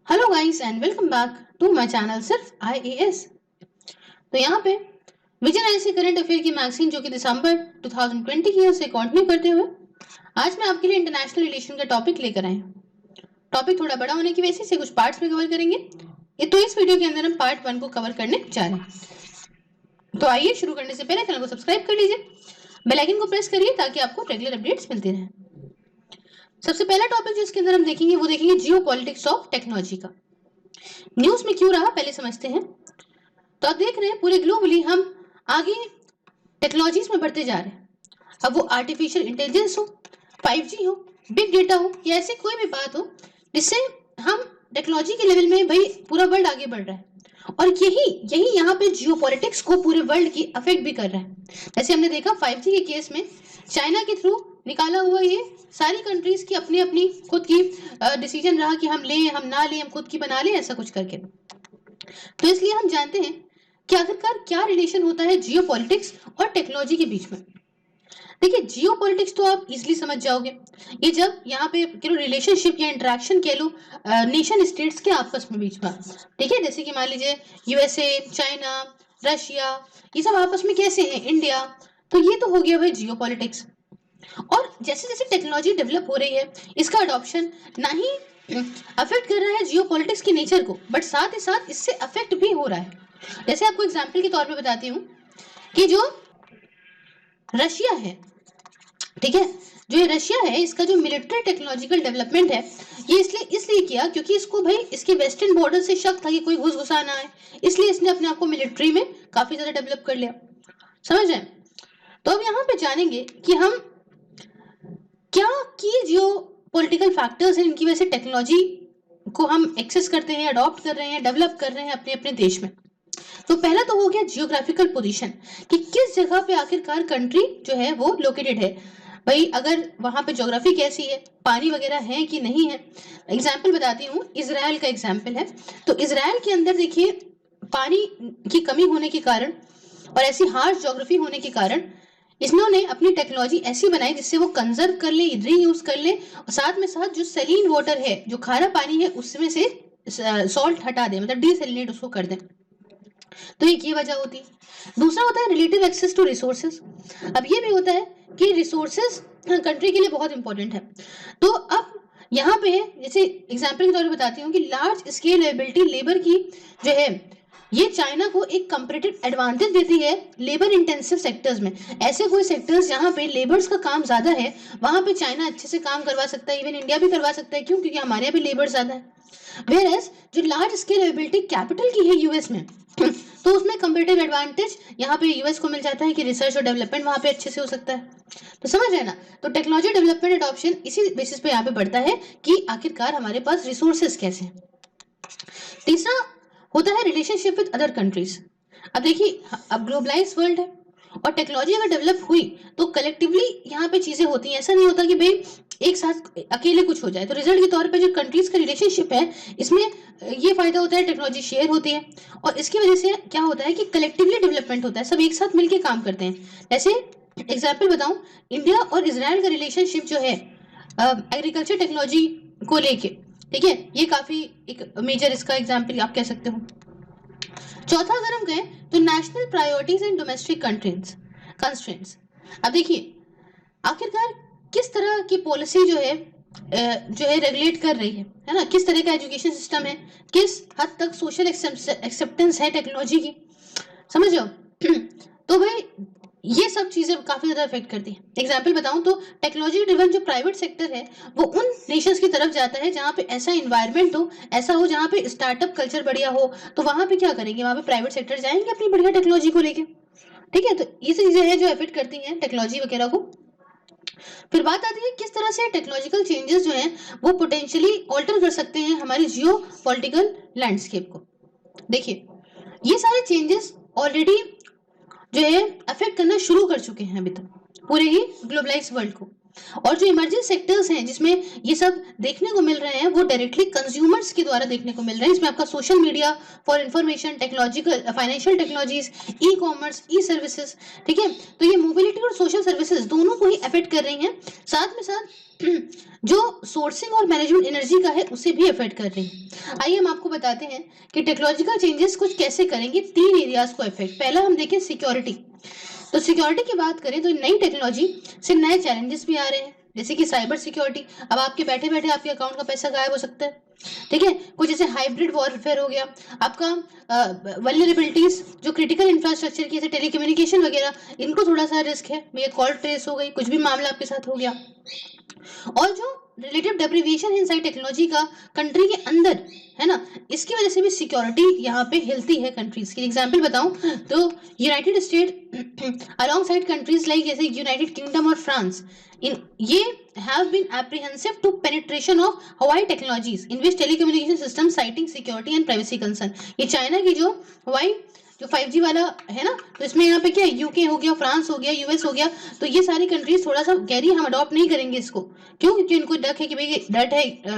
Hello guys and welcome back to my channel Sirf IAS. तो यहाँ पे विजन ऐसी करंट अफेयर की मैगजीन जो कि दिसंबर 2020 की है उसे कंटिन्यू करते हुए आज मैं आपके लिए इंटरनेशनल रिलेशन का टॉपिक लेकर आए हूँ। टॉपिक थोड़ा बड़ा होने की वजह से कुछ पार्ट्स में कवर करेंगे। इस वीडियो के अंदर हम पार्ट 1 को कवर करने जा रहे हैं। तो आइए शुरू करने से पहले चैनल को सब्सक्राइब कर लीजिए, बेल आइकन को प्रेस करिए ताकि आपको रेगुलर अपडेट्स मिलते रहें। सबसे पहला टॉपिक जिसके अंदर हम देखेंगे वो देखेंगे जियो पॉलिटिक्स ऑफ टेक्नोलॉजी का। न्यूज में क्यों रहा पहले समझते हैं। तो आप देख रहे हैं पूरे ग्लोबली हम आगे टेक्नोलॉजीज में बढ़ते जा रहे हैं। अब वो आर्टिफिशियल इंटेलिजेंस हो, 5G हो, बिग डेटा हो या ऐसी कोई भी बात हो जिससे हम टेक्नोलॉजी के लेवल में भाई पूरा वर्ल्ड आगे बढ़ रहा है और यही यही यहाँ पे जियोपॉलिटिक्स को पूरे वर्ल्ड की अफेक्ट भी कर रहा है। जैसे हमने देखा 5G के केस में चाइना के थ्रू निकाला हुआ ये सारी कंट्रीज की अपनी अपनी खुद की डिसीजन रहा कि हम लें हम ना लें, हम खुद की बना लें, ऐसा कुछ करके। तो इसलिए हम जानते हैं कि आखिरकार क्या रिलेशन होता है जियोपॉलिटिक्स और टेक्नोलॉजी के बीच में। देखिए जियोपॉलिटिक्स तो आप इजीली समझ जाओगे, ये जब यहाँ पे रिलेशनशिप या इंटरेक्शन कह लो नेशन स्टेट्स के आपस में बीच में, ठीक है। जैसे कि मान लीजिए यूएसए, चाइना, रशिया, ये सब आपस में कैसे हैं, इंडिया, तो ये तो हो गया भाई जियोपॉलिटिक्स। और जैसे जैसे टेक्नोलॉजी डेवलप हो रही है इसका अडॉप्शन ना ही अफेक्ट कर रहा है जियोपॉलिटिक्स के नेचर को, बट साथ ही साथ इससे अफेक्ट भी हो रहा है। जैसे आपको एग्जांपल के तौर पे बताती हूँ कि जो रशिया है, ठीक है, जो ये रशिया है इसका जो मिलिट्री टेक्नोलॉजिकल डेवलपमेंट है ये इसलिए किया क्योंकि इसको भाई इसके वेस्टर्न बॉर्डर से शक था कि कोई घुसा ना आए, इसलिए इसने अपने आप को मिलिट्री में काफी ज्यादा डेवलप कर लिया। समझ रहे हैं। तो अब यहाँ पे जानेंगे कि हम क्या की जो पॉलिटिकल फैक्टर्स हैं इनकी वजह से टेक्नोलॉजी को हम एक्सेस करते हैं, अडॉप्ट कर रहे हैं, डेवलप कर रहे हैं अपने अपने देश में। तो पहला तो हो गया जियोग्राफिकल पोजीशन कि किस जगह पे आखिरकार कंट्री जो है वो लोकेटेड है। भाई अगर वहां पे ज्योग्राफी कैसी है, पानी वगैरह है कि नहीं है। एग्जाम्पल बताती हूँ, इजराइल का एग्जाम्पल है। तो इजराइल के अंदर देखिए पानी की कमी होने के कारण और ऐसी हार्श ज्योग्राफी होने के कारण इन्होंने अपनी टेक्नोलॉजी ऐसी बनाई जिससे वो कंजर्व कर ले, रीयूज कर ले और साथ में साथ जो सलीन वाटर है, जो खारा पानी है, उसमें से सॉल्ट हटा दे, मतलब डीसैलिनेट उसको कर दे। तो एक ये वजह होती है। दूसरा होता है रिलेटिव एक्सेस टू रिसोर्सेज। अब ये भी होता है कि रिसोर्सेज कंट्री के लिए बहुत इंपॉर्टेंट है। तो अब यहाँ पे जैसे एग्जाम्पल के तौर पर बताती हूँ कि लार्ज स्केल एबिलिटी लेबर की जो है ये चाइना को एक कंपैरेटिव एडवांटेज देती है लेबर इंटेंसिव सेक्टर्स में। ऐसे कोई सेक्टर्स जहाँ पे लेबर्स का काम ज्यादा है वहां पे चाइना अच्छे से काम करवा सकता है, इवन इंडिया भी करवा सकता है। क्यों? क्योंकि हमारे यहाँ भी लेबर ज्यादा है। वेयर जो लार्ज स्केल एबिलिटी कैपिटल की है यूएस में तो उसमें कंपेटिटिव एडवांटेज यहाँ पे यूएस को मिल जाता है कि रिसर्च और डेवलपमेंट वहां पे अच्छे से हो सकता है। तो समझ रहे हैं ना। तो टेक्नोलॉजी डेवलपमेंट एडॉप्शन इसी बेसिस पे यहाँ पे बढ़ता है कि आखिरकार हमारे पास रिसोर्सेज कैसे हैं। तीसरा होता है रिलेशनशिप विद अदर कंट्रीज। अब देखिए अब ग्लोबलाइज वर्ल्ड है और टेक्नोलॉजी अगर डेवलप हुई तो कलेक्टिवली यहाँ पे चीजें होती हैं। ऐसा नहीं होता कि भाई एक साथ अकेले कुछ हो जाए। तो रिजल्ट के तौर पे जो कंट्रीज का रिलेशनशिप है इसमें ये फायदा होता है, टेक्नोलॉजी शेयर होती है और इसकी वजह से क्या होता है कि कलेक्टिवली डेवलपमेंट होता है, सब एक साथ मिलकर काम करते हैं। जैसे एग्जाम्पल बताऊं, इंडिया और इसराइल का रिलेशनशिप जो है एग्रीकल्चर टेक्नोलॉजी को लेके, ठीक है, ये काफी एक मेजर इसका एग्जाम्पल आप कह सकते हो। चौथा अगर हम गए तो national priorities and domestic constraints. अब देखिए आखिरकार किस तरह की पॉलिसी जो है रेगुलेट कर रही है ना, किस तरह का एजुकेशन सिस्टम है, किस हद तक सोशल एक्सेप्टेंस है टेक्नोलॉजी की, समझ लो। तो भाई ये सब चीजें काफी ज्यादा अफेक्ट करती है। एग्जाम्पल बताऊं तो टेक्नोलॉजी ड्रिवन जो प्राइवेट सेक्टर है वो उन नेशंस की तरफ जाता है जहां पे ऐसा इन्वायरमेंट हो, ऐसा हो जहां पे स्टार्टअप कल्चर बढ़िया हो। तो वहां पे क्या करेंगे, वहां पे प्राइवेट सेक्टर जाएंगे अपनी बढ़िया टेक्नोलॉजी को लेके, ठीक है। तो ये सब चीजें हैं जो अफेक्ट करती हैं टेक्नोलॉजी वगैरह को। फिर बात आती है किस तरह से टेक्नोलॉजिकल चेंजेस जो हैं वो पोटेंशियली ऑल्टर कर सकते हैं हमारी जियो पॉलिटिकल लैंडस्केप को। देखिए ये सारे चेंजेस ऑलरेडी जो है अफेक्ट करना शुरू कर चुके हैं अभी तक पूरे ही ग्लोबलाइज वर्ल्ड को। और जो इमर्जिंग सेक्टर्स हैं जिसमें ये सब देखने को मिल रहे हैं वो डायरेक्टली कंज्यूमर्स के द्वारा देखने को मिल रहे हैं। इसमें आपका social media for information, technological financial technologies, e commerce, E services, ठीक है। तो ये मोबिलिटी और सोशल सर्विसेज दोनों को ही अफेक्ट कर रही हैं, साथ में साथ जो सोर्सिंग और मैनेजमेंट एनर्जी का है उसे भी अफेक्ट कर रही है। आइए हम आपको बताते हैं कि टेक्नोलॉजिकल चेंजेस कुछ कैसे करेंगे। 3 एरियाज को अफेक्ट। पहला हम देखें सिक्योरिटी। तो सिक्योरिटी की बात करें तो नई टेक्नोलॉजी से नए चैलेंजेस भी आ रहे हैं, जैसे कि साइबर सिक्योरिटी। अब आपके बैठे बैठे आपके अकाउंट का पैसा गायब हो सकता है, ठीक है। कुछ जैसे हाइब्रिड वॉरफेयर हो गया, आपका वल्नरेबिलिटीज जो क्रिटिकल इंफ्रास्ट्रक्चर की जैसे टेलीकम्युनिकेशन वगैरह, इनको थोड़ा सा रिस्क है, ये कॉल ट्रेस हो गई, कुछ भी मामला आपके साथ हो गया। और जो रिलेटिव डेप्रिविएशन इनसाइड टेक्नोलॉजी का कंट्री के अंदर है ना, इसकी वजह से भी सिक्योरिटी यहाँ पे हिलती है कंट्रीज की। एग्जांपल बताऊं तो United state along side countries like जैसे यूनाइटेड किंगडम और फ्रांस, इन ये have been apprehensive to penetration of Hawaii technologies in which telecommunication system citing security and privacy concern। ये चाइना की जो हवाई जो 5G वाला है ना, तो इसमें यहाँ पे क्या यूके हो गया, फ्रांस हो गया, यूएस हो गया, तो ये सारी कंट्रीज थोड़ा सा कह रही है हम अडॉप्ट नहीं करेंगे इसको। क्यों? क्योंकि इनको डर है कि भाई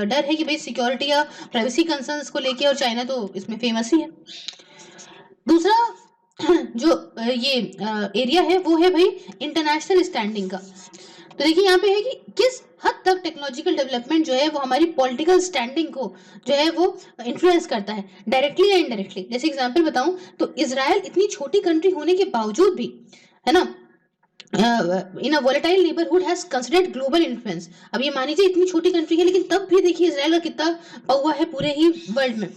डर है कि भाई सिक्योरिटी या प्राइवेसी कंसर्न्स को लेके, और चाइना तो इसमें फेमस ही है। दूसरा जो ये एरिया है वो है भाई इंटरनेशनल स्टैंडिंग का। तो देखिए यहाँ पे है कि किस हद तक टेक्नोलॉजिकल डेवलपमेंट जो है वो हमारी पॉलिटिकल स्टैंडिंग को जो है वो इन्फ्लुएंस करता है, डायरेक्टली या इनडायरेक्टली। जैसे एग्जांपल बताऊं तो इजराइल इतनी छोटी कंट्री होने के बावजूद भी है ना, in a volatile neighbourhood has considered global influence. अब ये मान लीजिए इतनी छोटी कंट्री है, लेकिन तब भी देखिए इजराइल का कितना पौवा है पूरे ही वर्ल्ड में।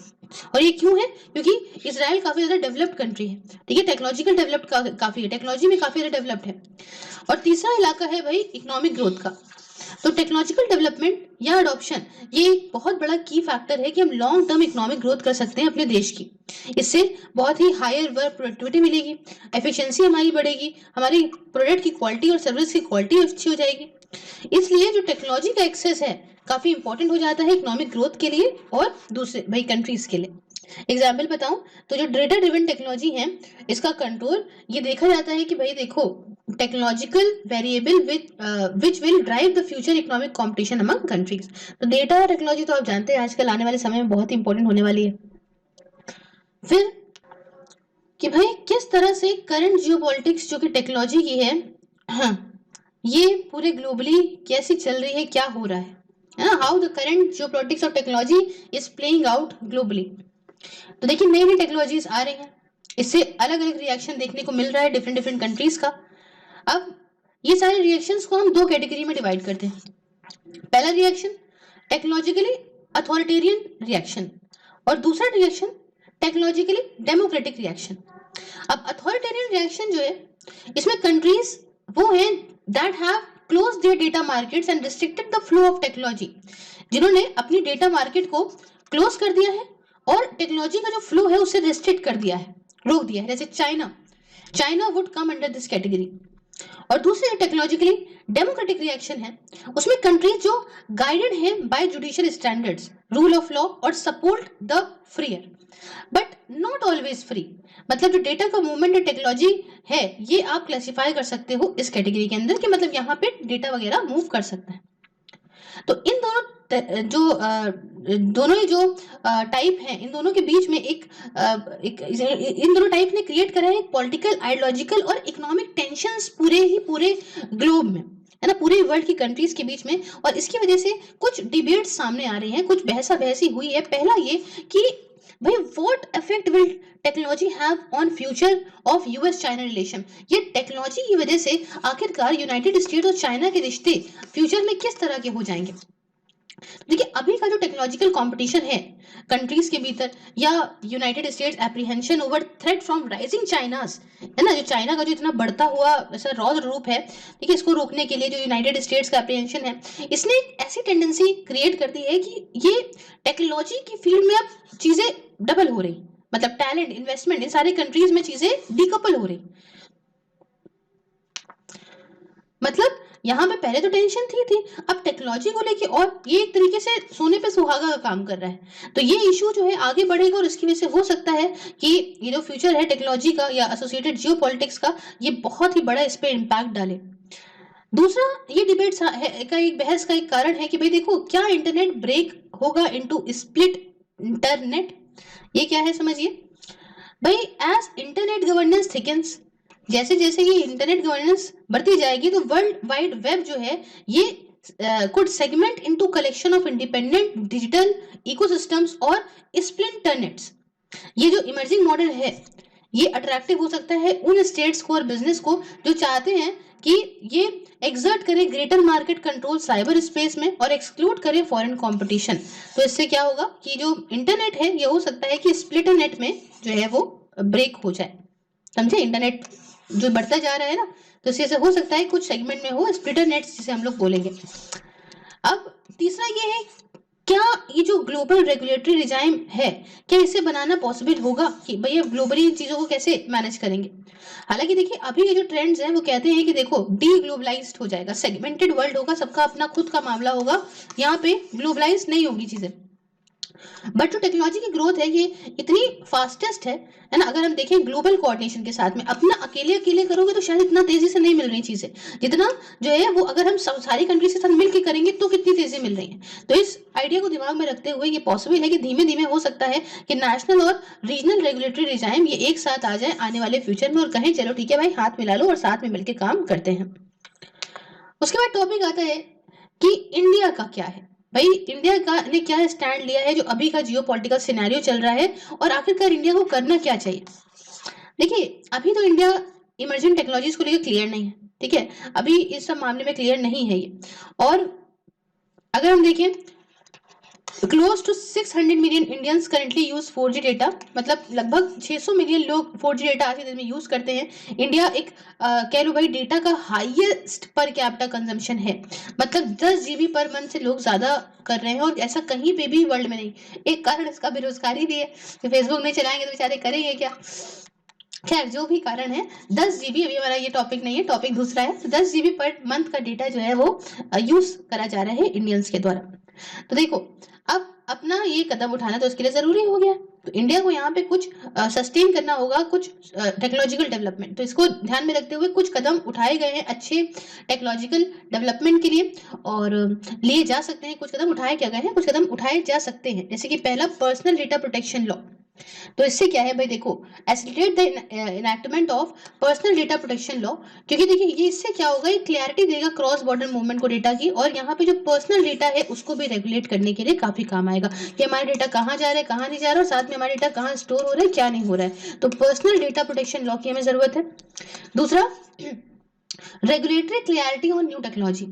और ये क्यों है? क्योंकि इजराइल काफी ज्यादा डेवलप्ड कंट्री है, ठीक है, टेक्नोलॉजिकल डेवलप्ड काफी है, टेक्नोलॉजी में काफी ज्यादा डेवलप्ड है। और तीसरा इलाका है भाई इकोनॉमिक ग्रोथ का। तो टेक्नोलॉजिकल डेवलपमेंट या अडॉप्शन ये एक बहुत बड़ा की फैक्टर है कि हम लॉन्ग टर्म इकोनॉमिक ग्रोथ कर सकते हैं अपने देश की। इससे बहुत ही हायर वर्क प्रोडक्टिविटी मिलेगी, एफिशिएंसी हमारी बढ़ेगी, हमारी प्रोडक्ट की क्वालिटी और सर्विस की क्वालिटी अच्छी हो जाएगी। इसलिए जो टेक्नोलॉजी का एक्सेस है काफी इंपॉर्टेंट हो जाता है इकोनॉमिक ग्रोथ के लिए और दूसरे भाई कंट्रीज के लिए। एग्जाम्पल बताऊं तो जो डेटा ड्रिवन टेक्नोलॉजी है इसका कंट्रोल ये देखा जाता है कि भाई देखो technological variable which will drive the future economic competition among countries. तो डेटा टेक्नोलॉजी तो आप जानते हैं आजकल आने वाले समय में बहुत ही इंपॉर्टेंट होने वाली है। फिर कि भाई किस तरह से करंट जियोपॉलिटिक्स जो कि टेक्नोलॉजी की है, हाँ, ये पूरे ग्लोबली कैसी चल रही है, क्या हो रहा है ना, how the current geopolitics of technology is playing out globally. तो देखिए नई नई टेक्नोलॉजीज आ रही हैं, इससे अलग अलग रिएक्शन देखने को मिल रहा है डिफरेंट डिफरेंट कंट्रीज का। अब ये सारे रिएक्शंस को हम दो कैटेगरी में डिवाइड करते हैं। पहला रिएक्शन टेक्नोलॉजिकली अथॉरिटेरियन रिएक्शन और दूसरा रिएक्शन टेक्नोलॉजिकली डेमोक्रेटिक रिएक्शन। अब अथॉरिटेरियन रिएक्शन जो है इसमें कंट्रीज वो हैं that have close there data markets and restricted the flow of technology, जिन्होंने अपनी डेटा मार्केट को क्लोज कर दिया है और टेक्नोलॉजी का जो फ्लो है उसे रिस्ट्रिक्ट कर दिया है, रोक दिया है। जैसे China would come under this category. और दूसरे टेक्नोलॉजिकली डेमोक्रेटिक रिएक्शन है उसमें कंट्रीज जो गाइडेड है by judicial standards, rule of law और support the freer but not always free. मतलब जो डेटा का मूवमेंट है है ये आप क्लासिफाई कर सकते हो इस कैटेगरी के अंदर कि मतलब यहाँ पे डेटा वगैरह मूव कर सकता है। तो इन दोनों ही जो टाइप हैं इन दोनों के बीच में इन दोनों टाइप ने क्रिएट करा है पॉलिटिकल, आइडियोलॉजिकल और इकोनॉमिक टेंशंस पूरे ग्लोब में, है ना, पूरे वर्ल्ड की कंट्रीज के बीच में। और इसकी वजह से कुछ डिबेट्स सामने आ रही हैं, कुछ बहसी हुई है। पहला ये कि भाई what effect will technology have on future of US China relation. ये टेक्नोलॉजी की वजह से आखिरकार यूनाइटेड स्टेट्स और चाइना के रिश्ते फ्यूचर में किस तरह के हो जाएंगे। देखिए अभी का जो टेक्नोलॉजिकल कंपटीशन है कंट्रीज के भीतर या United states apprehension over threat from rising China's, है ना, जो चाइना का जो इतना बढ़ता हुआ ऐसा रौद्र रूप है, ठीक है, इसको रोकने के लिए जो यूनाइटेड स्टेट्स का एप्रीहेंशन है इसने एक ऐसी टेंडेंसी क्रिएट कर दी है कि ये टेक्नोलॉजी की फील्ड में अब चीजें डबल हो रही, मतलब टैलेंट, इन्वेस्टमेंट इन सारे कंट्रीज में चीजें डिकपल हो रही। मतलब यहाँ पे पहले तो टेंशन थी अब टेक्नोलॉजी को लेके और ये एक तरीके से सोने पे सुहागा का काम कर रहा है। तो ये इशू जो है आगे बढ़ेगा और इसकी वजह से हो सकता है कि ये जो फ्यूचर है टेक्नोलॉजी का या एसोसिएटेड जियोपॉलिटिक्स का ये बहुत ही बड़ा इस पे इम्पैक्ट डाले। दूसरा ये डिबेट का एक बहस का एक कारण है कि भाई देखो, क्या इंटरनेट ब्रेक होगा इनटू स्प्लिट इंटरनेट? ये क्या है समझिए भाई। एज इंटरनेट गवर्नेंस थिकन्स, जैसे जैसे ये इंटरनेट गवर्नेंस बढ़ती जाएगी तो वर्ल्ड वाइड वेब जो है ये could segment into collection of independent digital ecosystems और स्प्लिंटरनेट्स। ये जो इमर्जिंग मॉडल है ये अट्रैक्टिव हो सकता है उन स्टेट्स को और बिजनेस को जो चाहते हैं कि ये एक्सर्ट करे greater market control cyber space में और एक्सक्लूड करे फॉरेन कंपटीशन। तो इससे क्या होगा कि जो इंटरनेट है ये हो सकता है कि स्प्लिटर नेट में जो है वो ब्रेक हो जाए। समझे, इंटरनेट जो बढ़ता जा रहा है ना, तो इससे हो सकता है कुछ सेगमेंट में हो स्प्लिटर नेट जिसे हम लोग बोलेंगे। अब तीसरा ये है, क्या ये जो ग्लोबल रेगुलेटरी रिजाइम है क्या इसे बनाना पॉसिबल होगा कि भैया ग्लोबली इन चीजों को कैसे मैनेज करेंगे? हालांकि देखिए अभी ये जो ट्रेंड्स हैं वो कहते हैं कि देखो डी ग्लोबलाइज्ड हो जाएगा, सेगमेंटेड वर्ल्ड होगा, सबका अपना खुद का मामला होगा, यहाँ पे ग्लोबलाइज नहीं होगी चीजें। बट जो टेक्नोलॉजी की ग्रोथ है ये इतनी फास्टेस्ट है ना। अगर हम देखें ग्लोबल कोऑर्डिनेशन के साथ में, अपना अकेले अकेले करोगे तो शायद इतना तेजी से नहीं मिल रही चीजें, जितना जो है वो अगर हम सारी कंट्रीज के साथ मिलकर करेंगे तो कितनी तेजी मिल रही है। तो इस आइडिया को दिमाग में रखते हुए ये पॉसिबल है कि धीमे धीमे हो सकता है कि नेशनल और रीजनल रेगुलेटरी रिजाइम ये एक साथ आ जाए आने वाले फ्यूचर में और कहें चलो ठीक है भाई हाथ मिला लो और साथ में मिलकर काम करते हैं। उसके बाद टॉपिक आता है कि इंडिया का क्या है। भाई इंडिया का ने क्या स्टैंड लिया है जो अभी का जियो पॉलिटिकल सिनेरियो चल रहा है और आखिरकार इंडिया को करना क्या चाहिए। देखिए अभी तो इंडिया इमर्जिंग टेक्नोलॉजीज को लेकर क्लियर नहीं है, ठीक है, अभी इस सब मामले में क्लियर नहीं है ये। और अगर हम देखें close to 600 million Indians currently use 4G data, मतलब लगभग 600 मिलियन लोग 4G डेटा आज के दिन में यूज करते हैं। इंडिया एक कह लो भाई डेटा का हाईएस्ट पर कैपिटा कंजम्पशन है, मतलब 10 GB पर मंथ से लोग ज्यादा कर रहे हैं और ऐसा कहीं पे भी वर्ल्ड में नहीं। एक कारण इसका बेरोजगारी भी है, तो फेसबुक नहीं चलाएंगे तो बेचारे करेंगे क्या। खैर जो भी कारण है, 10 GB, अभी हमारा ये टॉपिक नहीं है, टॉपिक दूसरा है। तो 10 GB पर मंथ का डेटा जो है वो यूज करा जा रहा है इंडियंस के द्वारा। तो देखो अब अपना ये कदम उठाना तो इसके लिए जरूरी हो गया, तो इंडिया को यहाँ पे कुछ सस्टेन करना होगा, कुछ टेक्नोलॉजिकल डेवलपमेंट। तो इसको ध्यान में रखते हुए कुछ कदम उठाए गए हैं अच्छे टेक्नोलॉजिकल डेवलपमेंट के लिए और लिए जा सकते हैं। कुछ कदम उठाए क्या गए हैं, कुछ कदम उठाए जा सकते हैं, जैसे कि पहला पर्सनल डेटा प्रोटेक्शन लॉ। तो इससे क्या है भाई देखो, oscillate the enactment of personal data protection law, क्योंकि देखिए ये इससे क्या होगा, ये क्लैरिटी देगा क्रॉस बॉर्डर मूवमेंट को डेटा की, और यहाँ पे जो पर्सनल डेटा है उसको भी रेगुलेट करने के लिए काफी काम आएगा कि हमारा डेटा कहाँ जा रहा है कहाँ नहीं जा रहा, और साथ में हमारा डेटा कहाँ स्टोर हो रहा है क्या नहीं हो रहा है। तो पर्सनल डेटा प्रोटेक्शन लॉ की हमें जरूरत है। दूसरा regulatory clarity on new technology.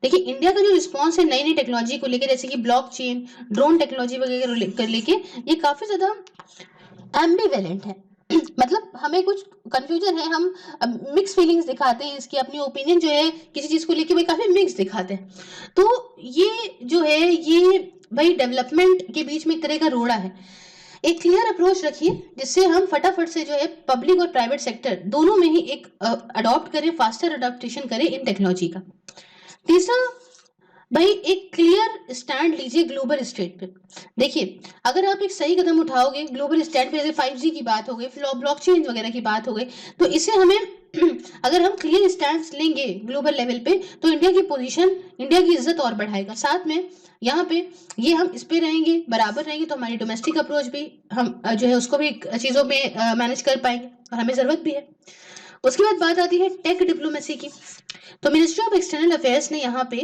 देखिए इंडिया का जो रिस्पॉन्स है नई नई टेक्नोलॉजी को लेकर, जैसे कि ब्लॉकचेन, ड्रोन टेक्नोलॉजी वगैरह को लेके, ये काफी ज्यादा एम्बिवेलेंट है मतलब हमें कुछ कंफ्यूजन है, हम मिक्स फीलिंग्स दिखाते हैं इसकी, अपनी ओपिनियन जो है किसी चीज को लेके भाई काफी मिक्स दिखाते हैं। तो ये जो है ये भाई डेवलपमेंट के बीच में एक तरह का रोड़ा है। एक क्लियर अप्रोच रखिए जिससे हम फटाफट से जो है पब्लिक और प्राइवेट सेक्टर दोनों में ही एक अडॉप्ट करें, फास्टर अडॉप्टेशन करें इन टेक्नोलॉजी का। तीसरा भाई एक क्लियर स्टैंड लीजिए ग्लोबल स्टेट पे। देखिए अगर आप एक सही कदम उठाओगे ग्लोबल स्टैंड पे, जैसे 5G की बात हो गई, ब्लॉकचेन वगैरह की बात हो गई, तो इसे हमें अगर हम क्लियर स्टैंड लेंगे ग्लोबल लेवल पे तो इंडिया की पोजीशन, इंडिया की इज्जत और बढ़ाएगा। साथ में यहाँ पे ये हम इस पे रहेंगे, बराबर रहेंगे, तो हमारी डोमेस्टिक अप्रोच भी हम जो है उसको भी चीजों में मैनेज कर पाएंगे और हमें जरूरत भी है। उसके बाद बात आती है टेक डिप्लोमेसी की। तो मिनिस्ट्री ऑफ एक्सटर्नल अफेयर्स ने यहाँ पे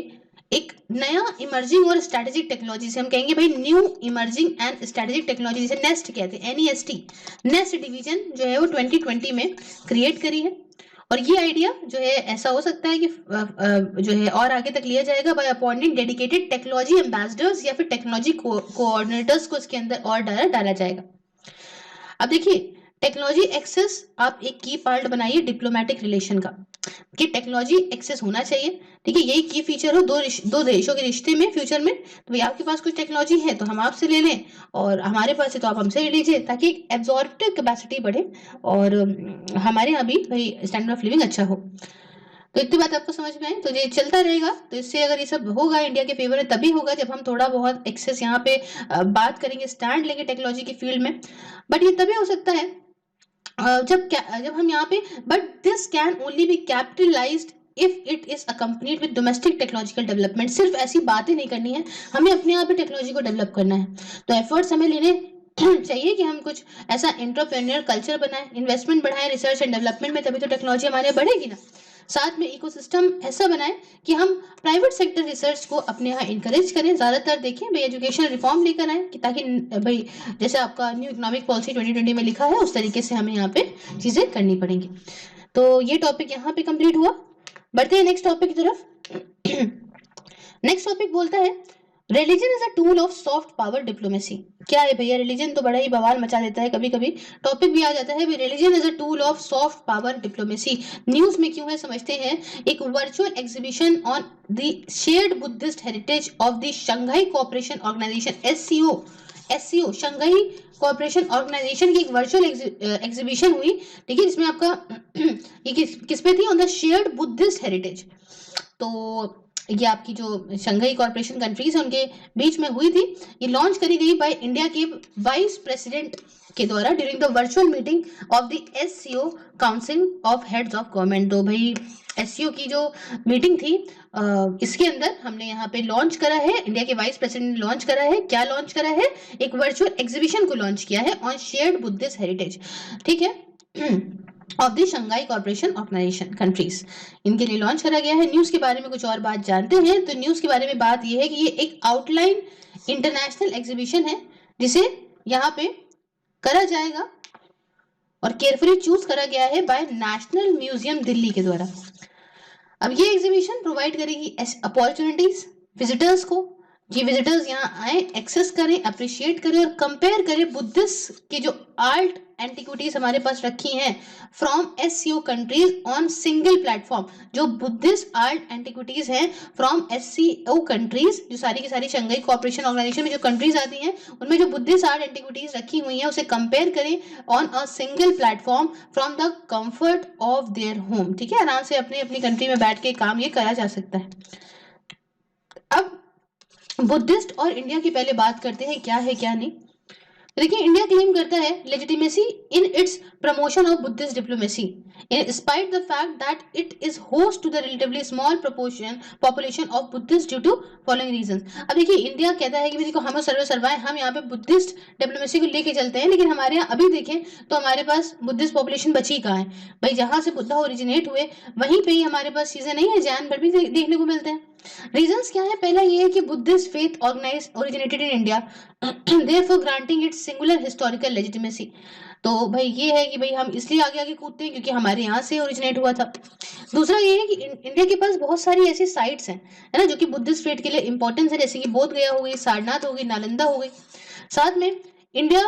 एक नया इमर्जिंग और स्ट्रेटेजिक टेक्नोलॉजी, से हम कहेंगे भाई new emerging and strategic technology, जिसे नेस्ट कहते हैं, NEST, नेस्ट डिवीजन जो है वो 2020 में क्रिएट करी है। और ये आइडिया जो है ऐसा हो सकता है कि जो है और आगे तक लिया जाएगा by appointing dedicated technology ambassadors या फिर टेक्नोलॉजी कोऑर्डिनेटर्स को इसके अंदर और डाला जाएगा। अब देखिए टेक्नोलॉजी एक्सेस आप एक की पार्ट बनाइए डिप्लोमेटिक रिलेशन का, कि टेक्नोलॉजी एक्सेस होना चाहिए, ठीक है, यही की फीचर हो दो देशों के रिश्ते में फ्यूचर में। तो भाई आपके पास कुछ टेक्नोलॉजी है तो हम आपसे ले लें, और हमारे पास है तो आप हमसे ले लीजिए, ताकि एक एब्जॉर्प्टिव कैपेसिटी बढ़े और हमारे यहाँ भी भाई स्टैंडर्ड ऑफ लिविंग अच्छा हो। तो इतनी बात आपको समझ में आई, तो ये चलता रहेगा। तो इससे अगर ये सब होगा इंडिया के फेवर में तभी होगा जब हम थोड़ा बहुत एक्सेस यहाँ पे बात करेंगे, स्टैंड लेंगे टेक्नोलॉजी की फील्ड में। बट ये तभी हो सकता है जब हम यहाँ पे, but this can only be capitalised if it is accompanied with domestic technological development. सिर्फ ऐसी बातें नहीं करनी है, हमें अपने आप ही टेक्नोलॉजी को डेवलप करना है। तो एफर्ट्स हमें लेने चाहिए कि हम कुछ ऐसा एंटरप्रेन्योर कल्चर बनाएं, इन्वेस्टमेंट बढ़ाएं रिसर्च एंड डेवलपमेंट में, तभी तो टेक्नोलॉजी हमारे बढ़ेगी ना। साथ में इकोसिस्टम ऐसा बनाएं कि हम प्राइवेट सेक्टर रिसर्च को अपने यहाँ इंकरेज करें। ज़्यादातर देखें भाई एजुकेशन रिफॉर्म लेकर आए कि ताकि भाई जैसे आपका न्यू इकोनॉमिक पॉलिसी 2020 में लिखा है उस तरीके से हमें यहाँ पे चीज़ें करनी पड़ेंगी। तो ये टॉपिक यहाँ पे कंप्लीट हुआ। बढ़ते हैं नेक्स्ट टॉपिक की तरफ। नेक्स्ट टॉपिक बोलता है religion is a tool of soft power diplomacy. क्या है भैया, रिलीजन तो बड़ा ही बवाल मचा देता है, कभी कभी टॉपिक भी आ जाता है religion is a tool of soft power diplomacy. News में क्यों है समझते हैं। एक virtual exhibition on the shared Buddhist heritage of the Shanghai Cooperation Organisation SCO Shanghai Cooperation Organisation की एक वर्चुअल एग्जीबिशन हुई, ठीक है, जिसमें आपका ये किस पे थी, on the shared Buddhist heritage. तो ये आपकी जो शंघाई कॉर्पोरेशन कंट्रीज है उनके बीच में हुई थी। ये लॉन्च करी गई बाय इंडिया के वाइस प्रेसिडेंट के द्वारा during the virtual meeting of the SCO council of heads of government. तो भाई एससीओ की जो मीटिंग थी इसके अंदर हमने यहाँ पे लॉन्च करा है, इंडिया के वाइस प्रेसिडेंट ने लॉन्च करा है। क्या लॉन्च करा है, एक वर्चुअल एग्जीबिशन को लॉन्च किया है ऑन शेयर्ड बुद्धिस्ट हेरिटेज, ठीक है, of the Shanghai Corporation Organisation countries, इनके लिए लॉन्च करा गया है। न्यूज के बारे में कुछ और बात जानते हैं। तो न्यूज के बारे में बात यह है कि ये एक आउटलाइन इंटरनेशनल एग्जीबिशन है जिसे यहाँ पे करा जाएगा और केयरफुली चूज करा गया है बाय नेशनल म्यूजियम दिल्ली के द्वारा। अब ये एग्जीबिशन प्रोवाइड करेगी अपॉर्चुनिटीज विजिटर्स को, ये विजिटर्स यहाँ आए, एक्सेस करें, अप्रिशिएट करें और कंपेयर करें बुद्धिस्ट की जो आर्ट एंटिक्विटीज हमारे पास रखी हैं from SCO countries on single platform. जो बुद्धिस्ट आर्ट एंटिक्विटीज हैं फ्रॉम एससीओ कंट्रीज, जो सारी की सारी शंघाई कोऑपरेशन ऑर्गेनाइजेशन में जो कंट्रीज आती हैं उनमें जो बुद्धिस्ट आर्ट एंटिक्विटीज रखी हुई हैं उसे कंपेयर करें on a single platform from the comfort of their home, ठीक है, आराम से अपनी अपनी कंट्री में बैठ के काम ये करा जा सकता है। अब बुद्धिस्ट और इंडिया की पहले बात करते हैं क्या है क्या नहीं। देखिए इंडिया क्लेम करता है legitimacy in its promotion of Buddhist diplomacy in spite the fact that it is host to the relatively small population of Buddhist due to following reasons. अब देखिए इंडिया कहता है कि देखो हम सर्वे सर्वाए हम यहाँ पे बुद्धिस्ट डिप्लोमेसी को लेके चलते हैं, लेकिन हमारे यहाँ अभी देखें तो हमारे पास बुद्धिस्ट पॉपुलेशन बची कहाँ है भाई। जहां से बुद्धा ओरिजिनेट हुए वहीं पे ही हमारे पास चीजें नहीं है, जैन पर भी देखने को मिलते हैं। रीजंस क्या है, पहला ये है कि Buddhist faith originated in India therefore granting its singular historical legitimacy। तो भाई ये है कि भाई हम इसलिए आगे आगे कूदते हैं क्योंकि हमारे यहाँ से ओरिजिनेट हुआ था। दूसरा ये है कि इंडिया के पास बहुत सारी ऐसी साइट्स हैं, है ना, जो कि बुद्धिस्ट फेथ के लिए इंपॉर्टेंस है, जैसे कि बोध गया हो गई, सारनाथ हो गई, नालंदा हो गई। साथ में इंडिया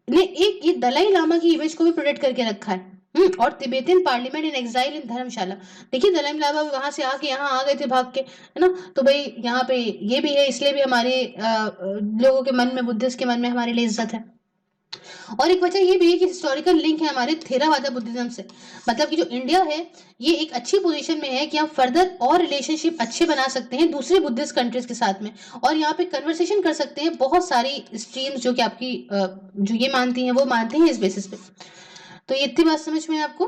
ने एक ये दलाई लामा की इमेज को भी प्रोटेक्ट करके रखा है। और Tibetan parliament in exile in Dharamshala. देखिए दलाई लामा वहां से आके यहाँ आ गए थे भाग के, है ना, तो भाई यहाँ पे ये भी है, इसलिए भी हमारे लोगों के मन में, बुद्धिस्ट के मन में हमारे लिए इज्जत है। और एक वजह ये भी है कि हिस्टोरिकल लिंक है हमारे थेरावादा बुद्धिज्म से, मतलब कि जो इंडिया है ये एक अच्छी पोजीशन में है कि हम फर्दर और रिलेशनशिप अच्छे बना सकते हैं दूसरे बुद्धिस्ट कंट्रीज के साथ में, और यहाँ पे कन्वर्सेशन कर सकते हैं बहुत सारी स्ट्रीम्स जो कि आपकी जो ये मानती हैं वो मानते हैं इस बेसिस पे। तो ये इतनी बात समझ में आपको।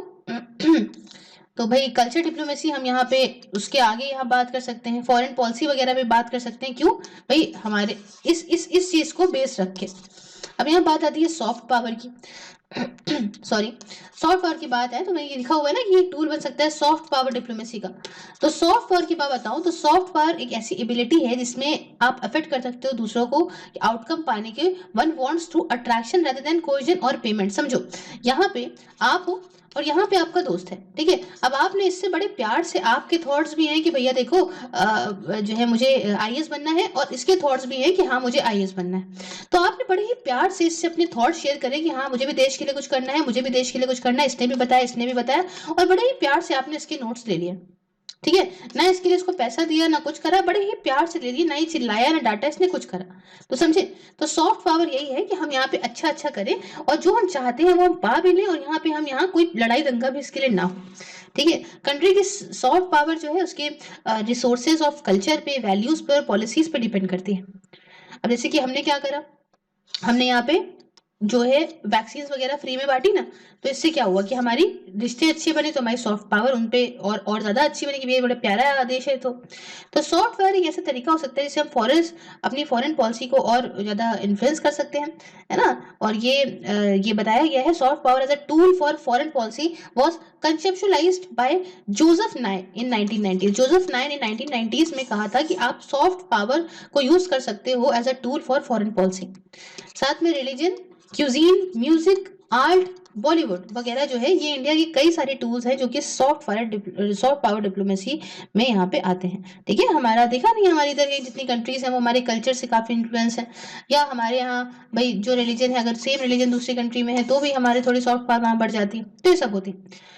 तो भाई कल्चर डिप्लोमेसी हम यहाँ पे उसके आगे यहाँ बात कर सकते हैं, फॉरेन पॉलिसी वगैरह पे बात कर सकते हैं। क्यों भाई, हमारे इस चीज को बेस रख के। अब यहाँ बात आती है सॉफ्ट पावर की। सॉरी, सॉफ्ट पावर की बात है तो मैं ये लिखा हुआ है ना कि ये टूल बन सकता है सॉफ्ट पावर डिप्लोमेसी का। तो सॉफ्ट पावर की बात बताऊं तो सॉफ्ट पावर एक ऐसी एबिलिटी है जिसमें आप अफेक्ट कर सकते हो दूसरों को आउटकम पाने के, one wants through attraction rather than coercion और पेमेंट। समझो यहाँ पे आप हो और यहाँ पे आपका दोस्त है, ठीक है, अब आपने इससे बड़े प्यार से, आपके थॉट्स भी हैं कि भैया देखो जो है मुझे आईएएस बनना है, और इसके थॉट्स भी हैं कि हाँ मुझे आईएएस बनना है। तो आपने बड़े ही प्यार से इससे अपने थॉट शेयर करें कि हाँ मुझे भी देश के लिए कुछ करना है, मुझे भी देश के लिए कुछ करना है, इसने भी बताया, इसने भी बताया, और बड़े ही प्यार से आपने इसके नोट्स ले लिए, ठीक है, ना इसके लिए इसको पैसा दिया ना कुछ करा, बड़े ही प्यार से ले लिए, ना ही चिल्लाया ना डांटा, इसने कुछ करा। तो समझे, तो सॉफ्ट पावर यही है कि हम यहाँ पे अच्छा करें और जो हम चाहते हैं वो हम पा भी लें, और यहाँ पे हम यहाँ कोई लड़ाई दंगा भी इसके लिए ना हो, ठीक है। कंट्री की सॉफ्ट पावर जो है उसके रिसोर्सेज ऑफ कल्चर पे, वैल्यूज पे और पॉलिसीज पे डिपेंड करती है। अब जैसे कि हमने क्या करा, हमने यहाँ पे जो है वैक्सीन वगैरह फ्री में बांटी ना, तो इससे क्या हुआ कि हमारी रिश्ते अच्छे बने, तो हमारी सॉफ्ट पावर उन पे और ज्यादा अच्छी बनी कि ये बड़ा प्यारा देश है। तो सॉफ्ट पावर एक ऐसा तरीका हो सकता है जिससे हम अपनी फॉरेन पॉलिसी को और ज्यादा इन्फ्लुएंस कर सकते हैं, है ना। और ये बताया गया है soft power as a tool for foreign policy was conceptualised by Joseph Nye in 1990। Joseph Nye in 1990s में कहा था कि आप सॉफ्ट पावर को यूज कर सकते हो as a tool for foreign policy. साथ में religion, cuisine, music, art, Bollywood वगैरह जो है, ये इंडिया के कई सारे टूल्स हैं जो कि सॉफ्ट पावर डिप्लोमेसी में यहाँ पे आते हैं। ठीक है, हमारा देखा नहीं, हमारी इधर के जितनी कंट्रीज हैं वो हमारे कल्चर से काफी इन्फ्लुएंस है, या हमारे यहाँ भाई जो रिलीजन है, अगर सेम रिलीजन दूसरी कंट्री में है तो भी हमारे थोड़ी सॉफ्ट पावर वहां बढ़ जाती है, तो ये सब होती है।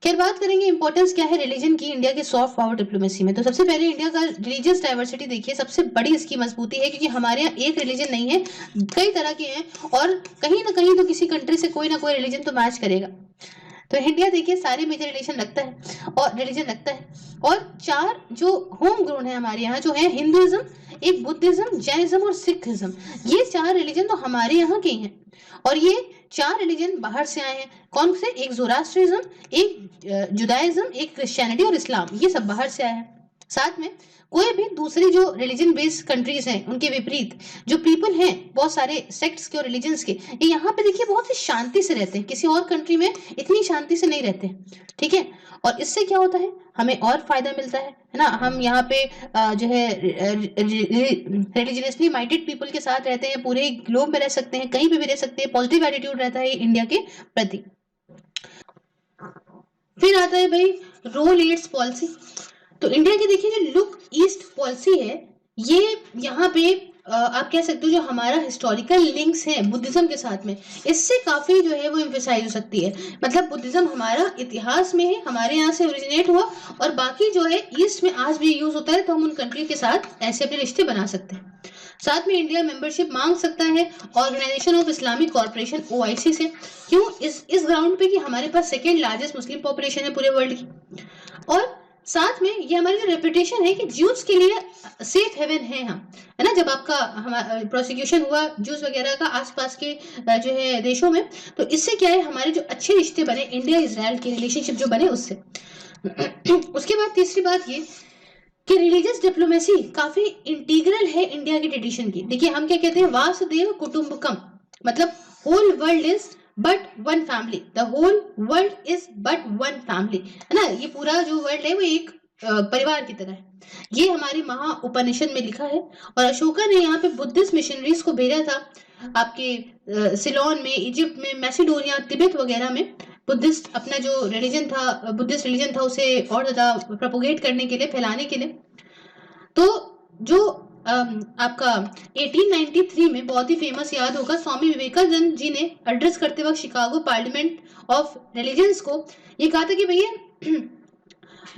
खैर, बात करेंगे इंपॉर्टेंस क्या है रिलीजन की इंडिया के सॉफ्ट पावर डिप्लोमेसी में। तो सबसे पहले इंडिया का रिलीजियस डाइवर्सिटी देखिए, सबसे बड़ी इसकी मजबूती है, क्योंकि हमारे यहाँ एक रिलीजन नहीं है, कई तरह के हैं, और कहीं ना कहीं तो किसी कंट्री से कोई ना कोई रिलीजन तो मैच करेगा। तो इंडिया देखिए सारे मेजर रिलीजन रखता है, और 4 जो होम ग्रोन है हमारे यहाँ जो है, हिंदुइज्म, एक बुद्धिज्म, जैनिज्म और सिखिज्म, ये 4 रिलीजन तो हमारे यहाँ के ही हैं। और ये 4 रिलीजन बाहर से आए हैं, कौन से? एक जोरास्ट्रिज्म, एक जुदाइज्म, एक क्रिश्चियनिटी और इस्लाम, ये सब बाहर से आए हैं। साथ में कोई भी दूसरी जो रिलीजन बेस्ड कंट्रीज हैं उनके विपरीत जो पीपल हैं, बहुत सारे सेक्ट्स के और रिलीजन्स के, ये यहाँ पे देखिए बहुत ही शांति से रहते हैं, किसी और कंट्री में इतनी शांति से नहीं रहते। ठीक है, और इससे क्या होता है, हमें और फायदा मिलता है ना। हम यहाँ पे जो है रिलीजियसली माइंडेड पीपल के साथ रहते हैं, पूरे ग्लोब में रह सकते हैं, कहीं पे भी रह सकते हैं, पॉजिटिव एटीट्यूड रहता है इंडिया के प्रति। फिर आता है भाई रोल ईट्स पॉलिसी। तो इंडिया की देखिए जो लुक ईस्ट पॉलिसी है, ये यहाँ पे आप कह सकते हो जो हमारा हिस्टोरिकल लिंक्स है बुद्धिज्म के साथ में, इससे काफी जो है वो एम्फेसाइज हो सकती है। मतलब बुद्धिज्म हमारा इतिहास में है, हमारे यहाँ से ओरिजिनेट हुआ, और बाकी जो है ईस्ट में आज भी यूज होता है, तो हम उन कंट्री के साथ ऐसे अपने रिश्ते बना सकते हैं। साथ में इंडिया मेंबरशिप मांग सकता है Organisation of Islamic Corporation OIC से। क्यों? इस ग्राउंड पे कि हमारे पास सेकेंड लार्जेस्ट मुस्लिम पॉपुलेशन है पूरे वर्ल्ड की, और साथ में ये हमारी जो रेपुटेशन है कि ज्यूज के लिए सेफ हेवन है हम, है ना। जब आपका हमारा प्रोसिक्यूशन हुआ ज्यूज वगैरह का आसपास के जो है देशों में, तो इससे क्या है, हमारे जो अच्छे रिश्ते बने इंडिया इजराइल के रिलेशनशिप जो बने उससे। उसके बाद तीसरी बात ये कि रिलीजियस डिप्लोमेसी काफी इंटीग्रल है इंडिया की ट्रेडिशन की। देखिए हम क्या कहते हैं, वासुदेव कुटुंबकम, मतलब whole world is but one family, the whole world is but one family, है ना। ये पूरा जो वर्ल्ड है वो एक परिवार की तरह है, ये हमारी महा उपनिषद में लिखा है। और अशोका ने यहाँ पे बुद्धिस्ट मिशनरीज को भेजा था, आपके सिलोन में, इजिप्ट में, मैसिडोनिया, तिब्बत वगैरह में बुद्धिस्ट अपना जो रिलीजन था, बुद्धिस्ट रिलीजन था, उसे और ज्यादा प्रोपोगेट करने के लिए, फैलाने के लिए। तो जो आपका 1893 में बहुत ही फेमस, याद होगा, स्वामी विवेकानंद जी ने एड्रेस करते वक्त शिकागो पार्लियामेंट ऑफ रिलीजन्स को ये कहा था कि भैया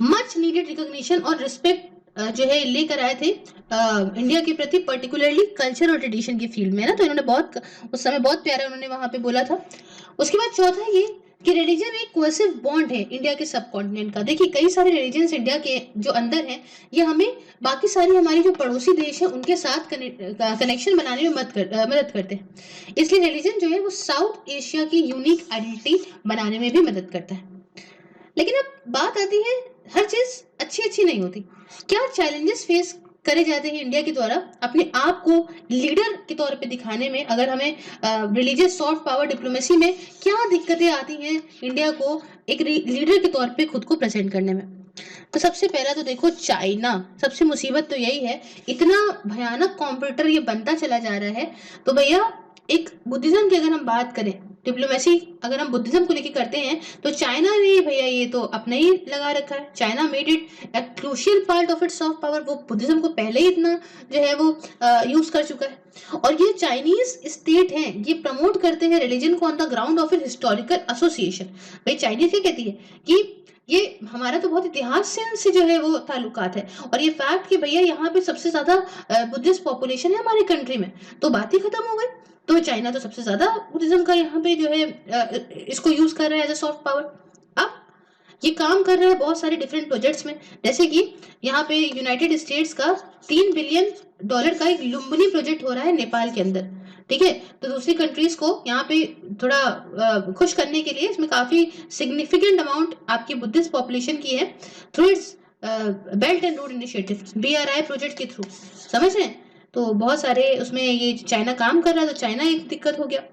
मच नीडेड रिकॉग्निशन और रिस्पेक्ट जो है लेकर आए थे इंडिया के प्रति, पर्टिकुलरली कल्चर और ट्रेडिशन की फील्ड में ना। तो इन्होंने बहुत उस समय बहुत प्यारा उन्होंने वहां पे बोला था। उसके बाद चौथा ये कि रिलीजन एक कोहेसिव बॉन्ड है इंडिया के सब कॉन्टिनेंट का। देखिए कई सारे रिलीजन्स इंडिया के जो अंदर हैं, ये हमें बाकी सारी हमारी जो पड़ोसी देश है उनके साथ कनेक्शन बनाने में मदद करते हैं। इसलिए रिलीजन जो है वो साउथ एशिया की यूनिक आइडेंटिटी बनाने में भी मदद करता है। लेकिन अब बात आती है, हर चीज अच्छी नहीं होती। क्या चैलेंजेस फेस करे जाते हैं इंडिया के द्वारा अपने आप को लीडर के तौर पे दिखाने में? अगर हमें रिलीजियस सॉफ्ट पावर डिप्लोमेसी में क्या दिक्कतें आती हैं इंडिया को एक लीडर के तौर पे खुद को प्रेजेंट करने में? तो सबसे पहला तो देखो चाइना, सबसे मुसीबत तो यही है, इतना भयानक कॉम्पिटिटर ये बनता चला जा रहा है। तो भैया एक बुद्धिज्म की अगर हम बात करें, डिप्लोमेसी अगर हम बुद्धिज्म को लेकर करते हैं, तो चाइना ने भैया ये तो अपना ही लगा रखा है। China made it a crucial part of its soft power, वो बुद्धिज्म को पहले ही इतना जो है वो यूज कर चुका है। और ये चाइनीज स्टेट हैं, ये प्रमोट करते हैं रिलीजन को on the ground of historical association. भाई चाइनीज क्या कहती है कि ये हमारा तो बहुत इतिहास से जो है वो ताल्लुकात है, और ये फैक्ट कि भैया यहाँ पे सबसे ज्यादा बुद्धिस्ट पॉपुलेशन है हमारी कंट्री में, तो बात ही खत्म हो गई। तो चाइना तो सबसे ज्यादा बुद्धिज्म का यहाँ पे जो है इसको यूज कर रहा है एज अ सॉफ्ट पावर। अब ये काम कर रहा है बहुत सारे डिफरेंट प्रोजेक्ट्स में, जैसे कि यहाँ पे यूनाइटेड स्टेट्स का $3 बिलियन का एक लुम्बिनी प्रोजेक्ट हो रहा है नेपाल के अंदर। ठीक है। तो दूसरी कंट्रीज को यहाँ पे थोड़ा खुश करने के लिए इसमें काफी सिग्निफिकेंट अमाउंट आपकी बुद्धिस्ट पॉपुलेशन की है through it's belt and road initiative, BRI project के थ्रू, समझ रहे हैं। तो बहुत सारे उसमें ये चाइना काम कर रहा है, तो चाइना एक दिक्कत हो गया।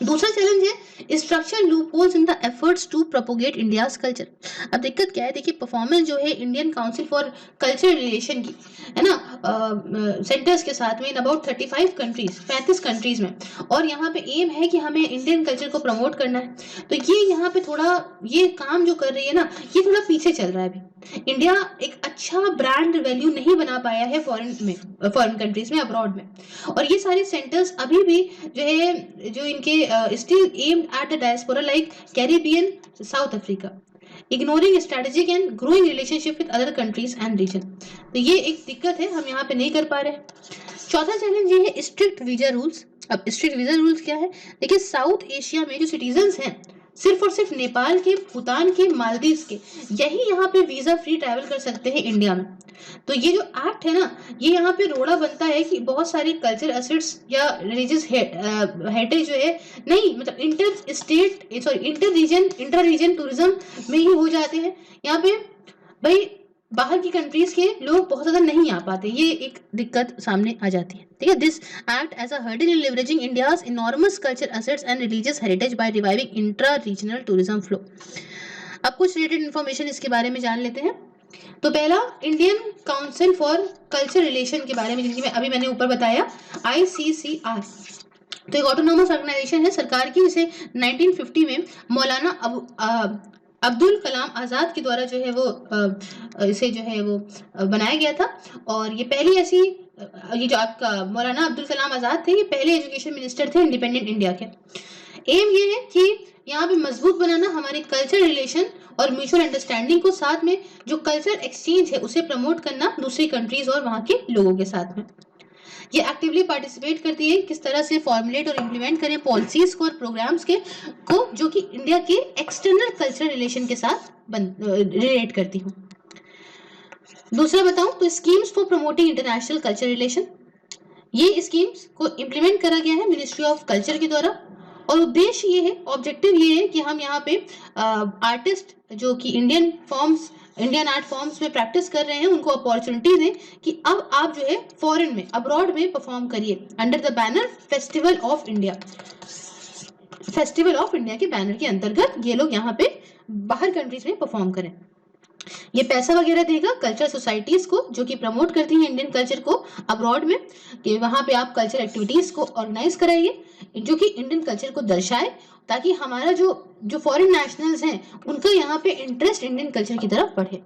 दूसरा चैलेंज है structural loopholes in the efforts to propagate India's culture. अब दिक्कत क्या है, देखिए परफॉर्मेंस जो है Indian Council for Cultural Relation की है ना, सेंटर्स के साथ में इन अबाउट 35 कंट्रीज, 35 कंट्रीज में, और यहाँ पे एम है कि हमें इंडियन कल्चर को प्रमोट करना है। तो ये यहाँ पे थोड़ा ये काम जो कर रही है ना, ये थोड़ा पीछे चल रहा है अभी। इंडिया एक अच्छा ब्रांड वैल्यू नहीं बना पाया है फॉरेन कंट्रीज में, अब्रॉड में। और ये सारे सेंटर्स अभी भी जो है, जो इनके still aimed at the diaspora like Caribbean, South Africa, ignoring strategic and growing relationship with other countries and region. तो ये एक दिक्कत है, हम यहाँ पे नहीं कर पा रहे। चौथा चैलेंज ये है स्ट्रिक्ट वीजा रूल्स। अब स्ट्रिक्ट वीजा रूल्स क्या है, देखिए साउथ एशिया में जो सिटीजन्स हैं सिर्फ और सिर्फ नेपाल के, भूटान के, मालदीव के, यही यहाँ पे वीजा फ्री ट्रैवल कर सकते हैं इंडिया में। तो ये जो एक्ट है ना, ये यहाँ पे रोड़ा बनता है कि बहुत सारे कल्चर एसेट्स या रिलीजियस हेरिटेज जो है नहीं, मतलब इंटर रीजन टूरिज्म में ही हो जाते हैं। यहाँ पे भाई बाहर की कंट्रीज के लोग बहुत ज्यादा नहीं आ पाते, ये एक दिक्कत सामने आ जाती है। ठीक है, this act as a hurdle in leveraging India's enormous culture assets and religious heritage by reviving intra regional tourism flow. अब कुछ रिलेटेड इन्फॉर्मेशन इसके बारे में जान लेते हैं। तो पहला, Indian Council for culture relation के बारे में, जिसमें अभी मैंने ऊपर बताया ICCR, तो एक ऑटोनॉमस ऑर्गेनाइजेशन है सरकार की, जिसे 1950 में मौलाना अब्दुल कलाम आज़ाद के द्वारा जो है वो इसे जो है वो बनाया गया था। और ये पहली ऐसी, ये जो आपका मौलाना अब्दुल कलाम आज़ाद थे, ये पहले एजुकेशन मिनिस्टर थे इंडिपेंडेंट इंडिया के। एम ये है कि यहाँ पे मजबूत बनाना हमारे कल्चर रिलेशन और म्यूचुअल अंडरस्टैंडिंग को, साथ में जो कल्चर एक्सचेंज है उसे प्रमोट करना दूसरी कंट्रीज और वहाँ के लोगों के साथ में। ये एक्टिवली पार्टिसिपेट करती है किस तरह से फॉर्मुलेट और इम्प्लीमेंट करें पॉलिसीज को और प्रोग्राम्स को जो कि इंडिया के एक्सटर्नल कल्चरल रिलेशन के साथ रिलेट करती हूँ। दूसरा बताऊं तो schemes for promoting international culture relation, ये स्कीम्स को इम्प्लीमेंट करा गया है मिनिस्ट्री ऑफ कल्चर के द्वारा। और उद्देश्य ये है, ऑब्जेक्टिव ये है कि हम यहाँ पे आर्टिस्ट जो कि इंडियन आर्ट फॉर्म्स में प्रैक्टिस कर रहे हैं, उनको अपॉर्चुनिटी दें कि अब आप जो है फॉरेन में, अब्रॉड में परफॉर्म करिए under the banner festival of India. Festival of India के बैनर के अंतर्गत ये लोग यहाँ पे बाहर कंट्रीज में परफॉर्म करें। ये पैसा वगैरह देगा कल्चर सोसाइटीज को जो कि प्रमोट करती हैं इंडियन कल्चर को अब्रॉड में, कि वहां पे आप कल्चर एक्टिविटीज को ऑर्गेनाइज कराइए जो कि इंडियन कल्चर को दर्शाए, ताकि हमारा जो फॉरेन नेशनल्स हैं उनका यहाँ पे इंटरेस्ट इंडियन कल्चर की तरफ बढ़े।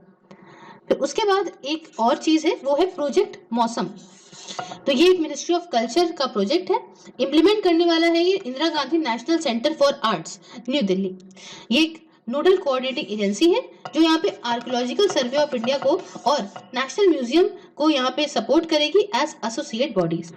फिर उसके बाद एक और चीज है, वो है प्रोजेक्ट मौसम। तो ये एक मिनिस्ट्री ऑफ कल्चर का प्रोजेक्ट है, इम्प्लीमेंट करने वाला है ये Indira Gandhi national centre for arts, new Delhi. ये एक नोडल कोऑर्डिनेटिंग एजेंसी है जो यहाँ पे आर्कियोलॉजिकल सर्वे ऑफ इंडिया को और नेशनल म्यूजियम को यहाँ पे सपोर्ट करेगी एज एसोसिएट बॉडीज।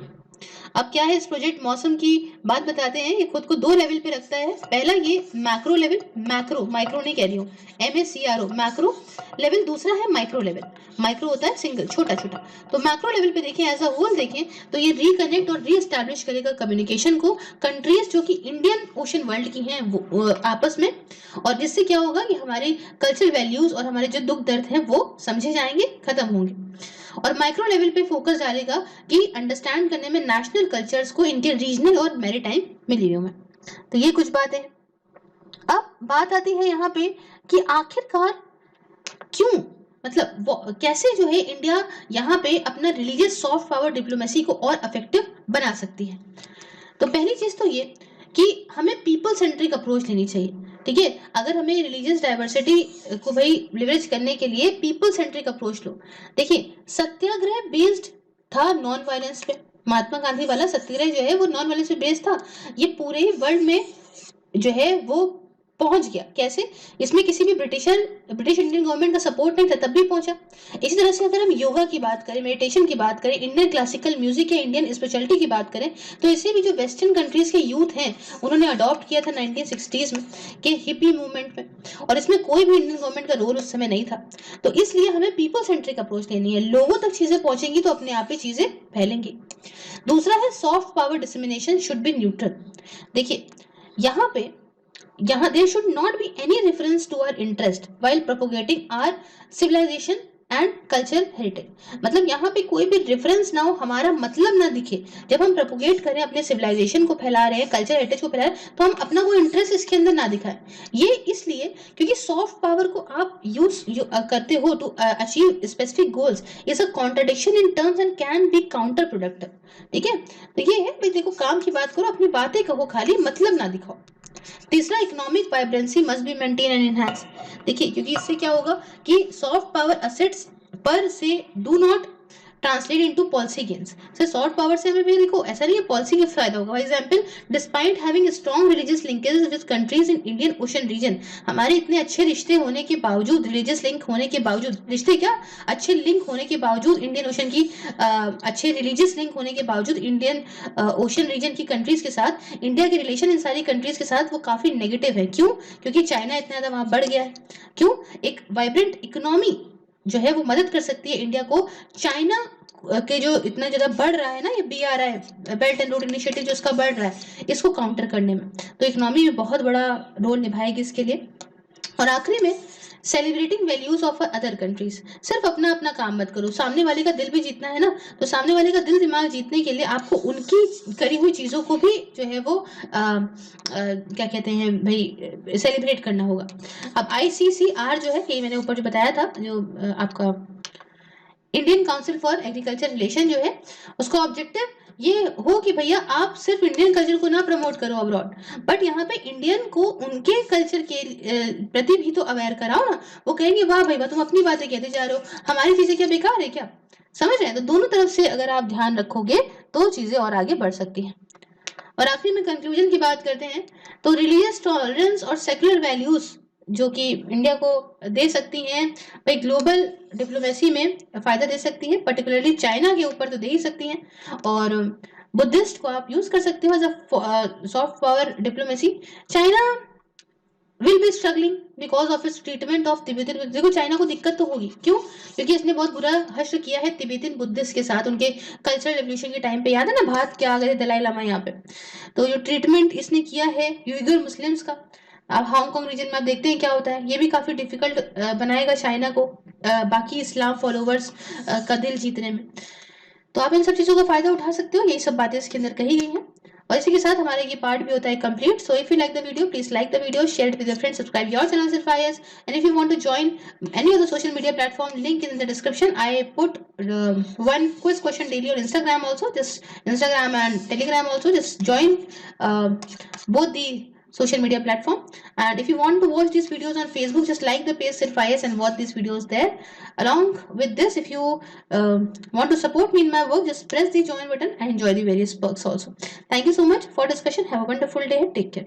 अब क्या है इस प्रोजेक्ट मौसम की बात बताते हैं। ये खुद को दो लेवल पे रखता है। पहला ये मैक्रो लेवल, माइक्रो नहीं कह रही हूँ, MACRO मैक्रो लेवल। दूसरा है माइक्रो लेवल, माइक्रो होता है सिंगल, छोटा छोटा। तो मैक्रो लेवल पे देखें, एज अ होल देखें तो ये रिकनेक्ट और रीएस्टैब्लिश करेगा कम्युनिकेशन को कंट्रीज जो कि इंडियन ओशन वर्ल्ड की हैं वो आपस में, और जिससे क्या होगा कि हमारे कल्चरल वैल्यूज और हमारे जो दुख दर्द हैं वो समझे जाएंगे, खत्म होंगे। और माइक्रो लेवल पे फोकस डालेगा कि अंडरस्टैंड करने में नेशनल कल्चर्स को इनके रीजनल और मैरीटाइम मिलियो में। तो ये कुछ बात है। अब बात आती है यहाँ पे कि आखिरकार क्यों, मतलब कैसे जो है इंडिया यहाँ पे अपना रिलीजियस सॉफ्ट पावर डिप्लोमेसी को और इफेक्टिव बना सकती है। तो पहली चीज तो ये कि हमें पीपल सेंट्रिक अप्रोच लेनी चाहिए। ठीक है, अगर हमें रिलीजियस डाइवर्सिटी को भाई लिवरेज करने के लिए पीपल सेंट्रिक अप्रोच लो। देखिए सत्याग्रह बेस्ड था नॉन वायलेंस पे, महात्मा गांधी वाला सत्याग्रह जो है वो नॉन वायलेंस पे बेस्ड था। ये पूरे वर्ल्ड में जो है वो पहुंच गया। कैसे? इसमें किसी भी ब्रिटिश इंडियन गवर्नमेंट का सपोर्ट नहीं था, तब भी पहुंचा। इसी तरह से अगर हम योगा की बात करें, मेडिटेशन की बात करें, इंडियन क्लासिकल म्यूजिक या इंडियन स्पेशलिटी की बात करें, तो इसे भी जो वेस्टर्न कंट्रीज के यूथ हैं उन्होंने अडॉप्ट किया था 1960s में के हिपी मूवमेंट में, और इसमें कोई भी इंडियन गवर्नमेंट का रोल उस समय नहीं था। तो इसलिए हमें पीपल सेंट्रिक अप्रोच लेनी है। लोगों तक चीजें पहुंचेंगी तो अपने आप ही चीजें फैलेंगी। दूसरा है soft power dissemination should be neutral. देखिए यहाँ there should not be any reference to our interest while propagating our civilization and cultural heritage. मतलब यहाँ पे कोई भी रेफरेंस ना हो, हमारा मतलब ना दिखे जब हम प्रोपोगेट करें, अपने सिविलाइजेशन को फैला रहे हैं, कल्चर हेरिटेज को फैला रहे हैं, तो हम अपना कोई इंटरेस्ट इसके अंदर ना दिखाएं। ये इसलिए क्योंकि सॉफ्ट पावर को आप यूज करते हो to achieve specific goals is a contradiction in terms and can be counter productive. ठीक है, तो ये है भाई, देखो काम की बात करो, अपनी बातें कहो, खाली मतलब ना दिखाओ। तीसरा, economic vibrancy must be maintain and enhance. देखिए, क्योंकि इससे क्या होगा कि सॉफ्ट पावर असेट्स पर से do not translate into policy gains. से सॉफ्ट पावर से हमें भी देखो ऐसा नहीं है पॉलिसी का फायदा होगा। For example, despite having strong religious linkages with countries in Indian Ocean region, हमारे इतने अच्छे रिश्ते होने के बावजूद, रिलीजियस लिंक होने के बावजूद, रिश्ते क्या अच्छे लिंक होने के बावजूद, इंडियन ओशन की अच्छे रिलीजियस लिंक होने के बावजूद इंडियन ओशन रीजन की कंट्रीज के साथ इंडिया के रिलेशन इन सारी कंट्रीज के साथ वो काफी नेगेटिव है। क्यों? क्योंकि चाइना इतना ज्यादा वहां बढ़ गया है। क्यों? एक वाइब्रेंट इकोनॉमी जो है वो मदद कर सकती है इंडिया को, चाइना के जो इतना ज्यादा बढ़ रहा है ना, ये BRI belt and road initiative जो इसका बढ़ रहा है, इसको काउंटर करने में, तो इकोनॉमी में बहुत बड़ा रोल निभाएगी इसके लिए। और आखिरी में, celebrating values of other countries. सिर्फ अपना अपना काम मत करो, सामने वाले का दिल भी जीतना है ना, तो सामने वाले का दिल दिमाग जीतने के लिए आपको उनकी करी हुई चीजों को भी जो है वो क्या कहते हैं भाई, सेलिब्रेट करना होगा। अब ICCR जो है, ये मैंने ऊपर जो बताया था, जो आपका Indian Council for agriculture relation जो है, उसका ऑब्जेक्टिव ये हो कि भैया आप सिर्फ इंडियन कल्चर को ना प्रमोट करो अब्रॉड, बट यहाँ पे इंडियन को उनके कल्चर के प्रति भी तो अवेयर कराओ ना। वो कहेंगे वाह भाई वाह, तुम अपनी बातें कहते जा रहे हो, हमारी चीजें क्या बेकार है क्या? समझ रहे हैं? तो दोनों तरफ से अगर आप ध्यान रखोगे तो चीजें और आगे बढ़ सकती हैं। और आखिर में कंक्लूजन की बात करते हैं, तो रिलीजियस टॉलरेंस और सेक्युलर वैल्यूज जो कि इंडिया को दे सकती हैं भाई, ग्लोबल डिप्लोमेसी में फायदा दे सकती हैं, पर्टिकुलरली चाइना के ऊपर तो दे ही सकती हैं। और बुद्धिस्ट को आप यूज कर सकते हो as a soft power diplomacy. China will be struggling because of its treatment of Tibetan. देखो, चाइना को दिक्कत तो होगी, क्यों? क्योंकि इसने बहुत बुरा हश्र किया है तिब्बतन बुद्धिस्ट के साथ, उनके कल्चरल रेवोल्यूशन के टाइम पे, याद है ना, भाग के आ गए दलाई लामा यहाँ पे। तो जो ट्रीटमेंट इसने किया है यूइगर मुस्लिम्स का, अब हांगकांग रीजन में आप देखते हैं क्या होता है, ये भी काफी डिफिकल्ट बनाएगा चाइना को बाकी इस्लाम फॉलोवर्स का दिल जीतने में। तो आप इन सब चीजों का फायदा उठा सकते हो, यही सब बातें इसके अंदर कही गई हैं। और इसी के साथ हमारे ये पार्ट भी होता है complete. So if you like the video, please like the video, share it with your friends, subscribe your channel Sirf IAS, and if you want to join any of the social media platform, link is in the description. I put one quiz question daily on Instagram also, just Instagram and Telegram also, just join both the social media platform. And if you want to watch these videos on Facebook, just like the page Sirf IAS and watch these videos there. Along with this, if you want to support me in my work, just press the join button and enjoy the various perks also. Thank you so much for discussion. Have a wonderful day. Take care.